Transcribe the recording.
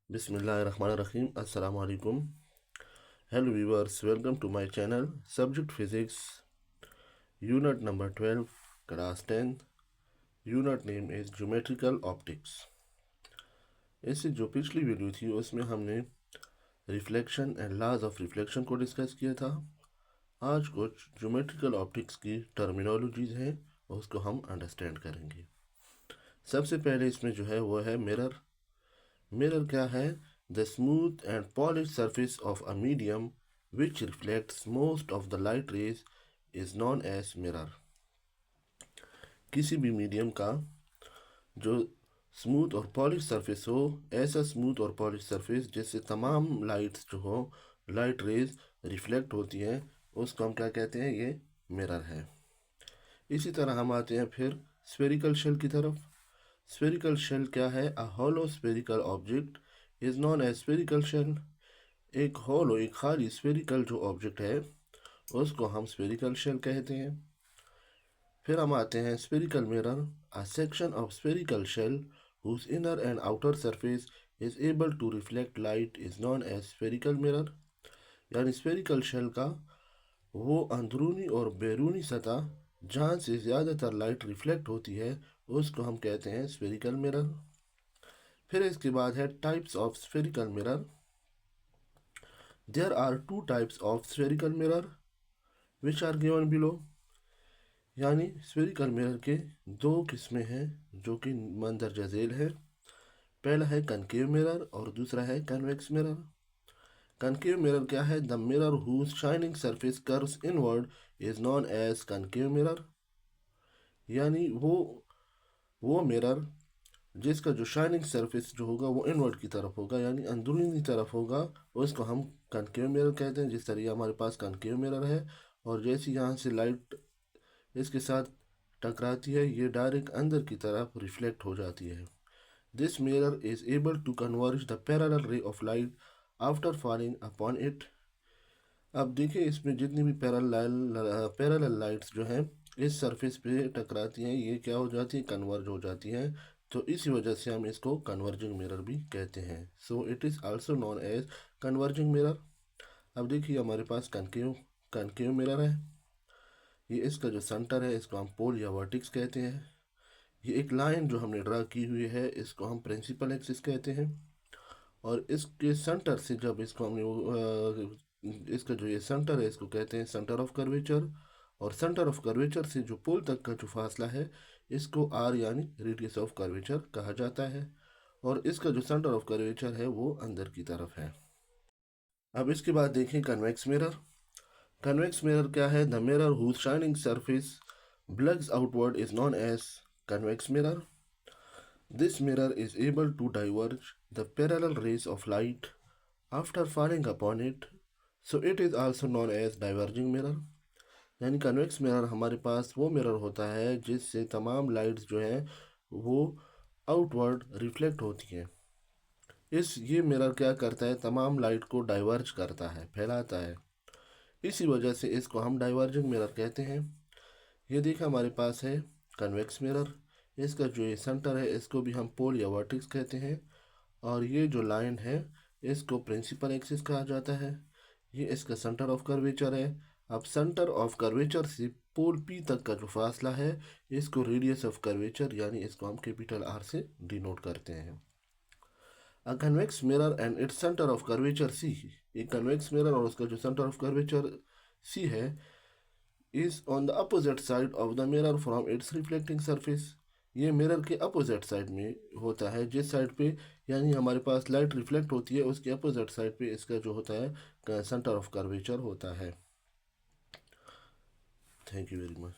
बिस्मिल्लाहिर्रहमानिर्रहीम अस्सलाम वालेकुम। Hello viewers, welcome to my channel. Subject physics, unit number 12, class 10। Unit name is geometrical optics. इससे जो पिछली वीडियो थी उसमें हमने reflection and laws of reflection को डिस्कस किया था। आज कुछ ज्योमेट्रिकल ऑप्टिक्स की टर्मिनोलॉजीज़ हैं, उसको हम अंडरस्टैंड करेंगे। सबसे पहले इसमें जो है वो है मिरर। मिरर क्या है? The smooth and polish surface of a medium which reflects most of the light rays is known as mirror. किसी भी मीडियम का जो स्मूथ और पॉलिश सरफेस हो, ऐसा स्मूथ और पॉलिश सरफेस जिससे तमाम लाइट्स जो हो, लाइट रेज रिफ्लेक्ट होती हैं, उसको हम क्या कहते हैं? ये मिरर है। इसी तरह हम आते हैं फिर स्फेरिकल शेल की तरफ। स्फेरिकल शेल क्या है? A hollow spherical object is known as spherical shell. एक हॉलो, एक खाली स्फेरिकल जो ऑब्जेक्ट है उसको हम स्फेरिकल शेल कहते हैं। फिर हम आते हैं spherical mirror. A section of spherical shell whose inner and outer surface is able to reflect light is known as spherical mirror। यानी स्फेरिकल शेल का वो अंदरूनी और बैरूनी सतह जहाँ से ज़्यादातर लाइट रिफ्लेक्ट होती है उसको हम कहते हैं स्फेरिकल मिरर। फिर इसके बाद है types of spherical mirror. There are two types of spherical mirror which are given below. यानी स्फेरिकल मिरर के दो किस्में हैं जो कि मंदरजा झेल है। पहला है कनकेव मिरर और दूसरा है कन्वेक्स मिरर। कनकेव मिरर क्या है? The mirror whose shining surface curves inward is known as concave mirror. यानी वो मिरर जिसका जो शाइनिंग सरफेस जो होगा वो इनवर्ड की तरफ होगा, यानी अंदरूनी तरफ होगा, उसको हम कनकेव मिरर कहते हैं। जिस तरह हमारे पास कनकेव मिरर है और जैसी यहाँ से लाइट इसके साथ टकराती है ये डायरेक्ट अंदर की तरफ रिफ्लेक्ट हो जाती है। This mirror is able to converge the parallel ray of light after falling upon it. अब देखिए इसमें जितनी भी पैरेलल लाइट्स जो हैं इस सरफेस पे टकराती हैं, ये क्या हो जाती है? कन्वर्ज हो जाती हैं। तो इसी वजह से हम इसको कन्वर्जिंग मिरर भी कहते हैं। So it is also known as converging mirror. अब देखिए हमारे पास कनकेव कनकेव मिरर है। ये इसका जो सेंटर है इसको हम पोल या वर्टिक्स कहते हैं। ये एक लाइन जो हमने ड्रा की हुई है इसको हम प्रिंसिपल एक्सिस कहते हैं। और इसके सेंटर से जब इसको हमने इसका जो ये सेंटर है इसको कहते हैं सेंटर ऑफ कर्वेचर। और सेंटर ऑफ कर्वेचर से जो पोल तक का जो फासला है इसको आर यानी रेडियस ऑफ कर्वेचर कहा जाता है। और इसका जो सेंटर ऑफ कर्वेचर है वो अंदर की तरफ है। अब इसके बाद देखें कन्वेक्स मिरर। कन्वेक्स मिरर क्या है? The mirror whose shining surface bulges outward is known as convex mirror. This mirror is able to diverge the parallel rays of light after falling upon it, so it is also known as diverging mirror। यानी convex mirror हमारे पास वो mirror होता है जिससे तमाम lights जो हैं वो आउटवर्ड रिफ्लेक्ट होती हैं। ये मिरर क्या करता है? तमाम लाइट को डाइवर्ज करता है, फैलाता है। इसी वजह से इसको हम डाइवर्जिंग मिरर कहते हैं। ये देखा हमारे पास है कन्वेक्स मिरर। इसका जो ये सेंटर है इसको भी हम पोल या वर्टिक्स कहते हैं। और ये जो लाइन है इसको प्रिंसिपल एक्सिस कहा जाता है। ये इसका सेंटर ऑफ कर्वेचर है। अब सेंटर ऑफ कर्वेचर से पोल पी तक का जो फासला है इसको रेडियस ऑफ कर्वेचर यानी इसको हम कैपिटल आर से डिनोट करते हैं। A convex mirror and its centre of curvature C. एक कन्वेक्स मिरर और उसका जो सेंटर ऑफ कर्वेचर सी है is on the opposite side of the mirror from its reflecting surface. ये मिरर के अपोजिट साइड में होता है, जिस साइड पे यानी हमारे पास लाइट रिफ्लेक्ट होती है उसके अपोजिट साइड पे इसका जो होता है सेंटर ऑफ कर्वेचर होता है। Thank you very much.